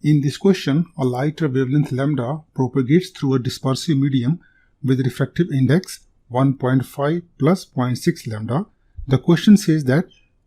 In this question, a light wavelength lambda propagates through a dispersive medium with refractive index 1.5 plus 0.6 lambda. The question says that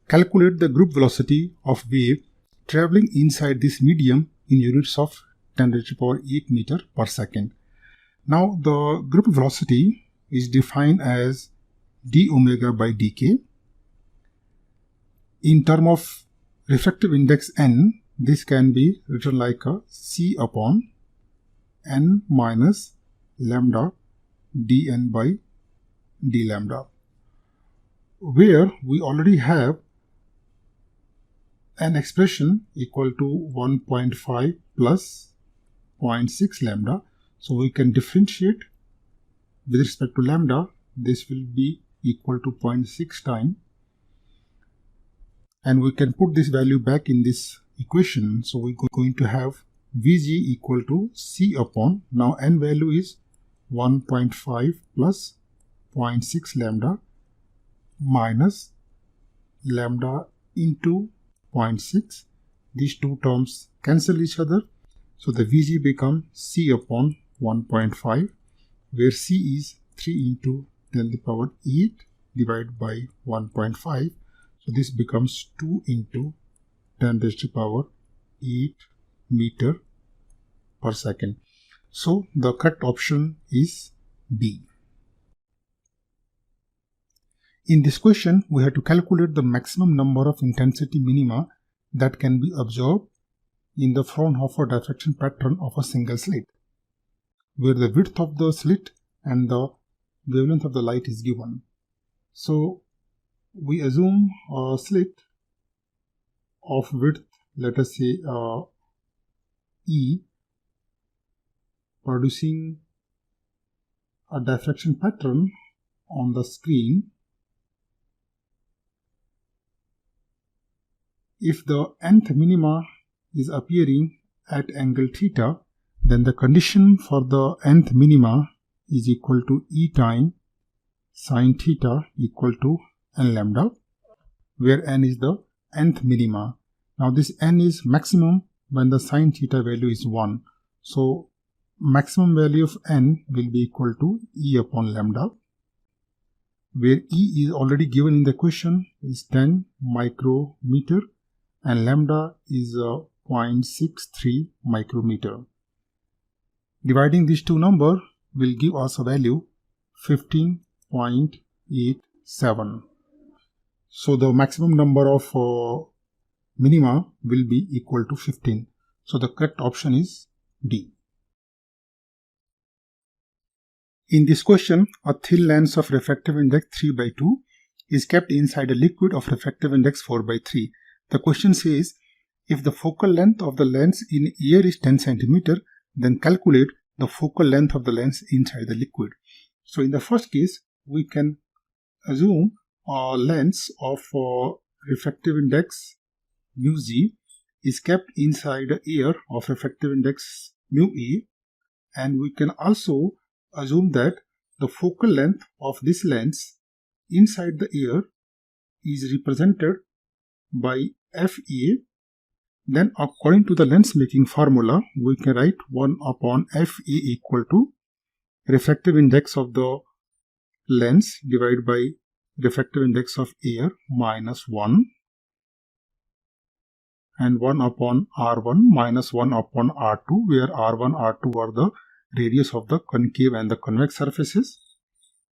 calculate the group velocity of wave traveling inside this medium in units of 10 to the power 8 meter per second. Now the group velocity is defined as d omega by dk. In terms of refractive index n, this can be written like a c upon n minus lambda dn by d lambda, where we already have an expression equal to 1.5 plus 0.6 lambda. So we can differentiate with respect to lambda. This will be equal to 0.6 times, and we can put this value back in this equation. So we're going to have Vg equal to c upon, now n value is 1.5 plus 0.6 lambda minus lambda into 0.6. These two terms cancel each other, so the Vg becomes c upon 1.5, where c is 3 into 10 to the power 8 divided by 1.5. So this becomes 2 into 10 to the power 8 meter per second. So the correct option is B. In this question, we have to calculate the maximum number of intensity minima that can be observed in the Fraunhofer diffraction pattern of a single slit, where the width of the slit and the wavelength of the light is given. So we assume a slit of width, let us say E, producing a diffraction pattern on the screen. If the nth minima is appearing at angle theta, then the condition for the nth minima is equal to E time sine theta equal to n lambda, where n is the nth minima. Now this n is maximum when the sine theta value is 1. So maximum value of n will be equal to E upon lambda, where E is already given in the question is 10 micrometer and lambda is 0.63 micrometer. Dividing these two numbers will give us a value 15.87. So the maximum number of minima will be equal to 15. So the correct option is D. In this question, a thin lens of refractive index 3/2 is kept inside a liquid of refractive index 4/3. The question says, if the focal length of the lens in air is 10 cm, then calculate the focal length of the lens inside the liquid. So in the first case, we can assume a lens of refractive index mu z is kept inside the air of refractive index mu a, and we can also assume that the focal length of this lens inside the air is represented by Fa. Then according to the lens making formula, we can write 1 upon Fa equal to refractive index of the lens divided by refractive index of air minus 1, and 1 upon R1 minus 1 upon R2, where R1, R2 are the radius of the concave and the convex surfaces.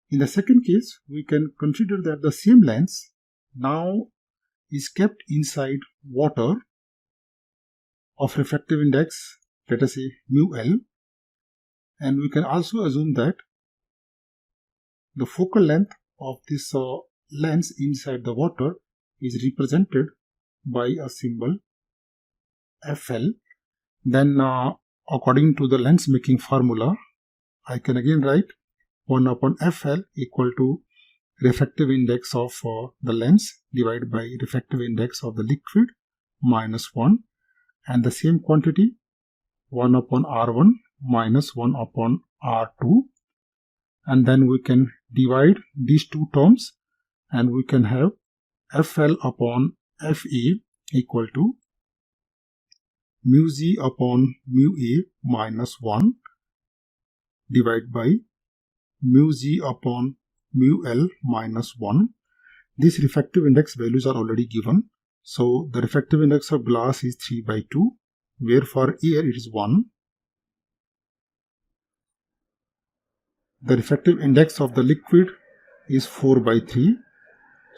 In the second case, we can consider that the same lens now is kept inside water of refractive index, let us say mu L, and we can also assume that the focal length of this lens inside the water is represented by a symbol Fl. Then according to the lens making formula, I can again write 1 upon Fl equal to refractive index of the lens divided by refractive index of the liquid minus 1, and the same quantity 1 upon R1 minus 1 upon R2, and then we can divide these two terms and we can have Fl upon Fa equal to mu z upon mu a minus 1 divided by mu z upon mu l minus 1. These refractive index values are already given. So the refractive index of glass is 3/2, where for air it is 1. The refractive index of the liquid is 4/3.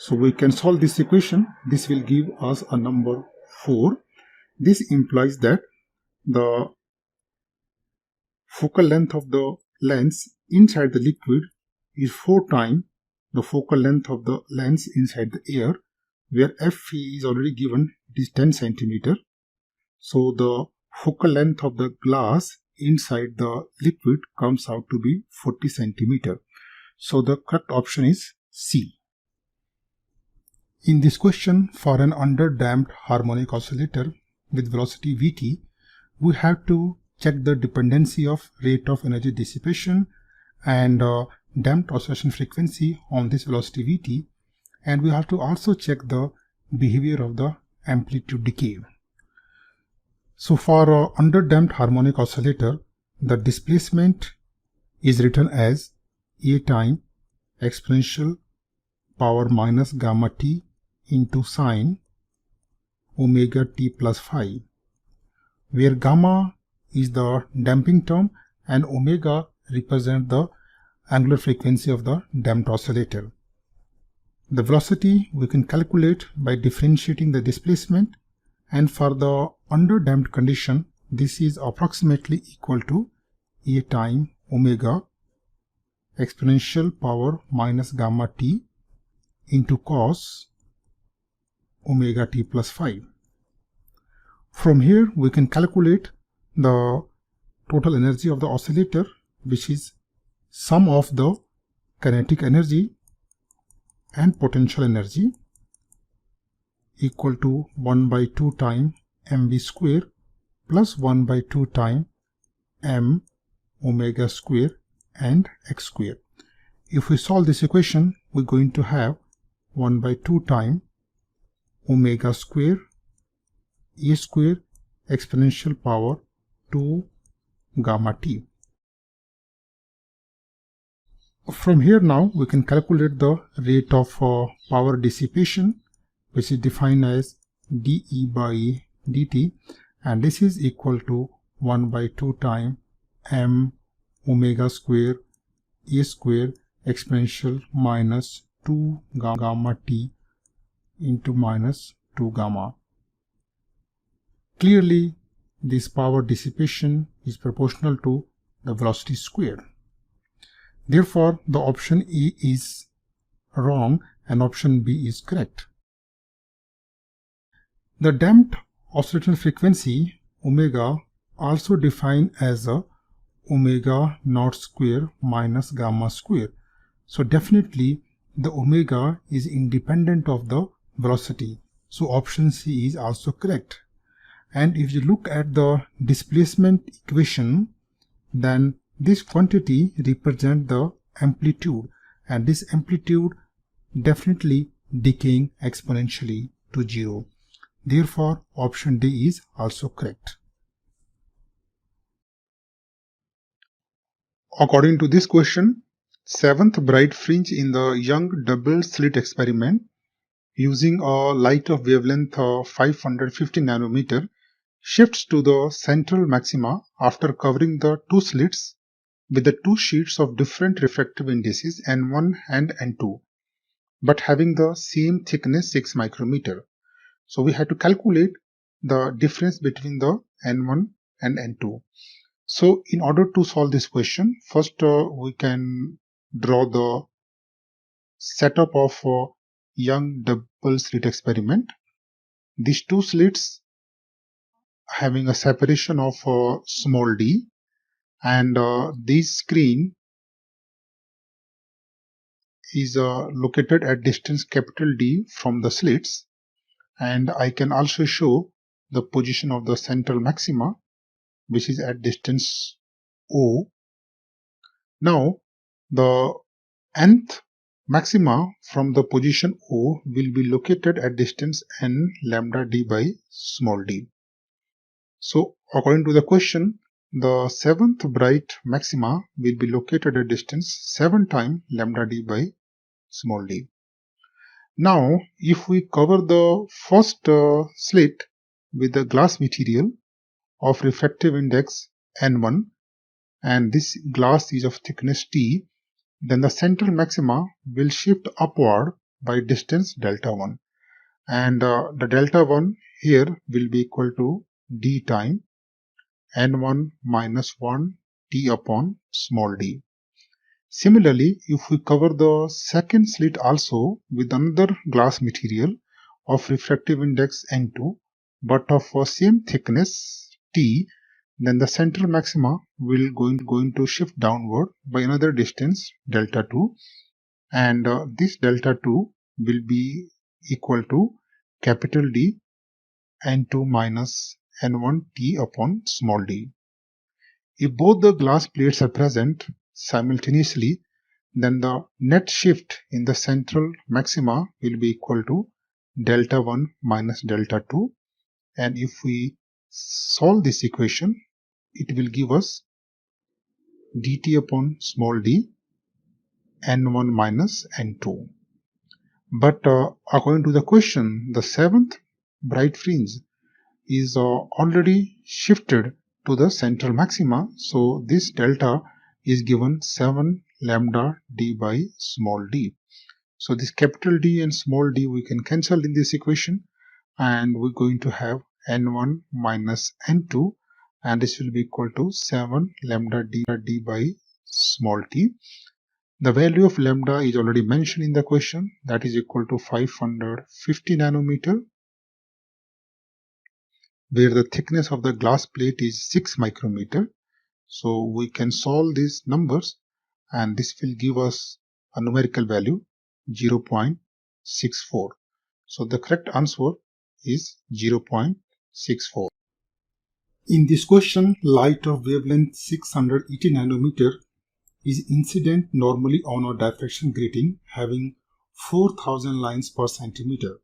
So we can solve this equation. This will give us a number 4. This implies that the focal length of the lens inside the liquid is 4 times the focal length of the lens inside the air, where F is already given, it is 10 centimeter. So the focal length of the glass inside the liquid comes out to be 40 centimeter. So the correct option is C. In this question, for an under-damped harmonic oscillator with velocity Vt, we have to check the dependency of rate of energy dissipation and damped oscillation frequency on this velocity Vt, and we have to also check the behavior of the amplitude decay. So for under-damped harmonic oscillator, the displacement is written as A time exponential power minus gamma t into sine omega t plus phi, where gamma is the damping term and omega represents the angular frequency of the damped oscillator. The velocity we can calculate by differentiating the displacement, and for the under-damped condition, this is approximately equal to A time omega exponential power minus gamma t into cos omega t plus phi. From here we can calculate the total energy of the oscillator, which is sum of the kinetic energy and potential energy, equal to 1/2 times mv square plus 1/2 times m omega square and x square. If we solve this equation, we're going to have 1/2 times omega square a square exponential power 2 gamma t. From here now we can calculate the rate of power dissipation, which is defined as dE by dt, and this is equal to 1/2 times m omega square a square exponential minus 2 gamma t into minus 2 gamma. Clearly, this power dissipation is proportional to the velocity square. Therefore, the option A is wrong and option B is correct. The damped oscillation frequency omega also defined as a omega naught square minus gamma square. So definitely the omega is independent of the velocity. So option C is also correct. And if you look at the displacement equation, then this quantity represents the amplitude, and this amplitude definitely decaying exponentially to 0. Therefore, option D is also correct. According to this question, 7th bright fringe in the Young double slit experiment using a light of wavelength of 550 nanometer shifts to the central maxima after covering the two slits with the two sheets of different refractive indices N1 and N2, but having the same thickness 6 micrometer. So we have to calculate the difference between the N1 and N2. So in order to solve this question, first we can draw the setup of Young double slit experiment. These two slits having a separation of small d, and this screen is located at distance capital D from the slits, and I can also show the position of the central maxima, which is at distance O. Now the nth maxima from the position O will be located at distance n lambda d by small d. So according to the question, the seventh bright maxima will be located at distance 7 times lambda d by small d. Now, if we cover the first slit with the glass material of refractive index n1 and this glass is of thickness t, then the central maxima will shift upward by distance delta 1 and the delta 1 here will be equal to d time n1 minus 1 t upon small d. Similarly, if we cover the second slit also with another glass material of refractive index n2 but of same thickness t, then the central maxima will going to shift downward by another distance delta 2 and this delta 2 will be equal to capital D n2 minus n1 t upon small d. If both the glass plates are present simultaneously, then the net shift in the central maxima will be equal to delta 1 minus delta 2, and if we solve this equation, it will give us dt upon small d n1 minus n2. But according to the question, the seventh bright fringe is already shifted to the central maxima, so this delta is given 7 lambda d by small d. So this capital D and small d we can cancel in this equation and we're going to have n1 minus n2 and this will be equal to 7 lambda d by small t. The value of lambda is already mentioned in the question, that is equal to 550 nanometer, where the thickness of the glass plate is 6 micrometer. So we can solve these numbers and this will give us a numerical value 0.64. So the correct answer is 0.64. In this question, light of wavelength 680 nanometer is incident normally on a diffraction grating having 4000 lines per centimeter.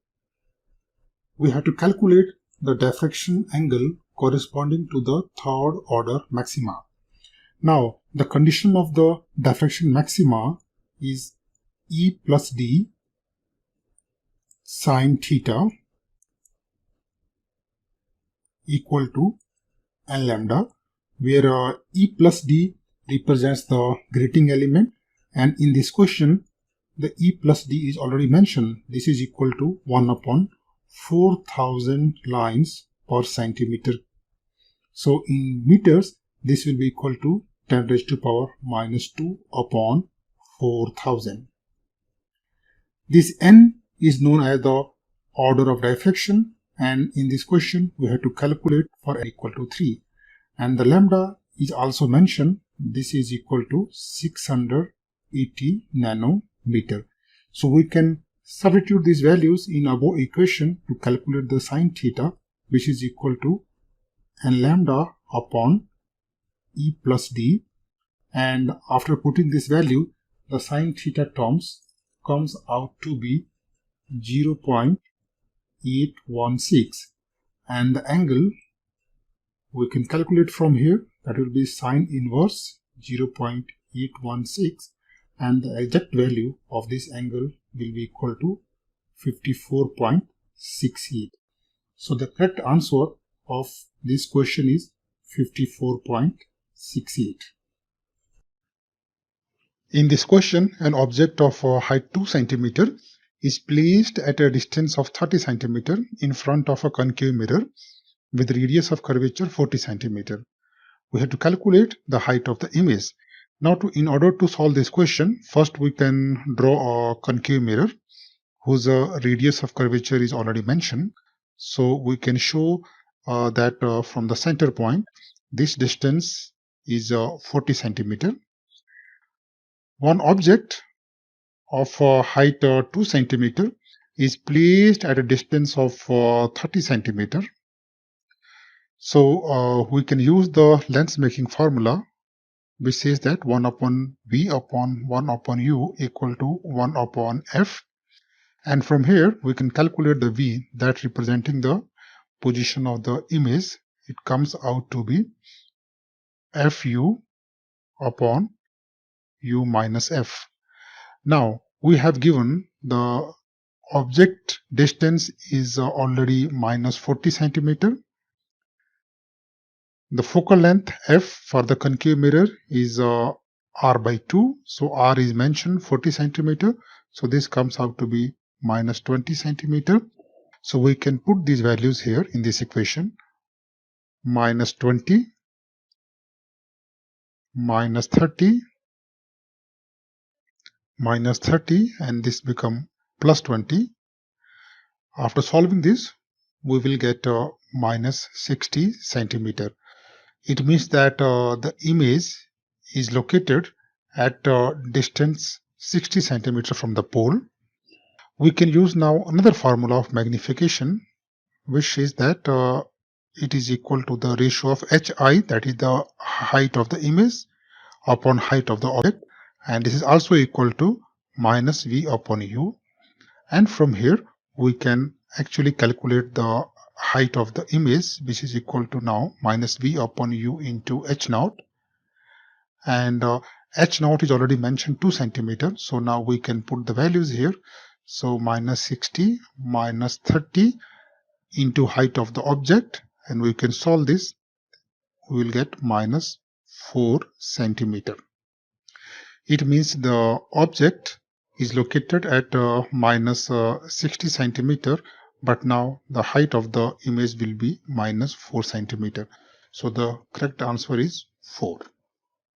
We have to calculate the diffraction angle corresponding to the third order maxima. Now, the condition of the diffraction maxima is E plus D sine theta equal to n lambda, where E plus D represents the grating element, and in this question the E plus D is already mentioned. This is equal to 1 upon 4000 lines per centimeter. So in meters this will be equal to 10 raised to power minus 2 upon 4000. This n is known as the order of diffraction, and in this question we have to calculate for n equal to 3, and the lambda is also mentioned. This is equal to 680 nanometer. So we can substitute these values in above equation to calculate the sine theta, which is equal to n lambda upon E plus D, and after putting this value the sine theta terms comes out to be 0.816, and the angle we can calculate from here, that will be sine inverse 0.816, and the exact value of this angle will be equal to 54.68. So the correct answer of this question is 54.68. In this question, an object of height 2 cm is placed at a distance of 30 cm in front of a concave mirror with radius of curvature 40 cm. We have to calculate the height of the image. Now, in order to solve this question, first we can draw a concave mirror whose radius of curvature is already mentioned. So we can show that from the center point, this distance is 40 cm. One object of height 2 cm is placed at a distance of 30 cm. So we can use the length making formula, which says that 1 upon V upon 1 upon U equal to 1 upon F. And from here we can calculate the V, that representing the position of the image it comes out to be fu upon u minus f. Now we have given the object distance is already minus 40 centimeter. The focal length f for the concave mirror is r by 2. So r is mentioned 40 centimeter. So this comes out to be minus 20 centimeter. So we can put these values here in this equation. Minus 20, minus 30, minus 30, and this become plus 20. After solving this, we will get minus 60 centimeter. It means that the image is located at distance 60 centimeter from the pole. We can use now another formula of magnification, which is that it is equal to the ratio of hi, that is the height of the image, upon height of the object, and this is also equal to minus v upon u. And from here we can actually calculate the height of the image, which is equal to now minus v upon u into h naught, and h naught is already mentioned 2 centimeter. So now we can put the values here. So minus 60 minus 30 into height of the object, and we can solve this. We will get minus 4 centimeter. It means the object is located at minus 60 centimeter, but now the height of the image will be minus 4 centimeter. So the correct answer is 4.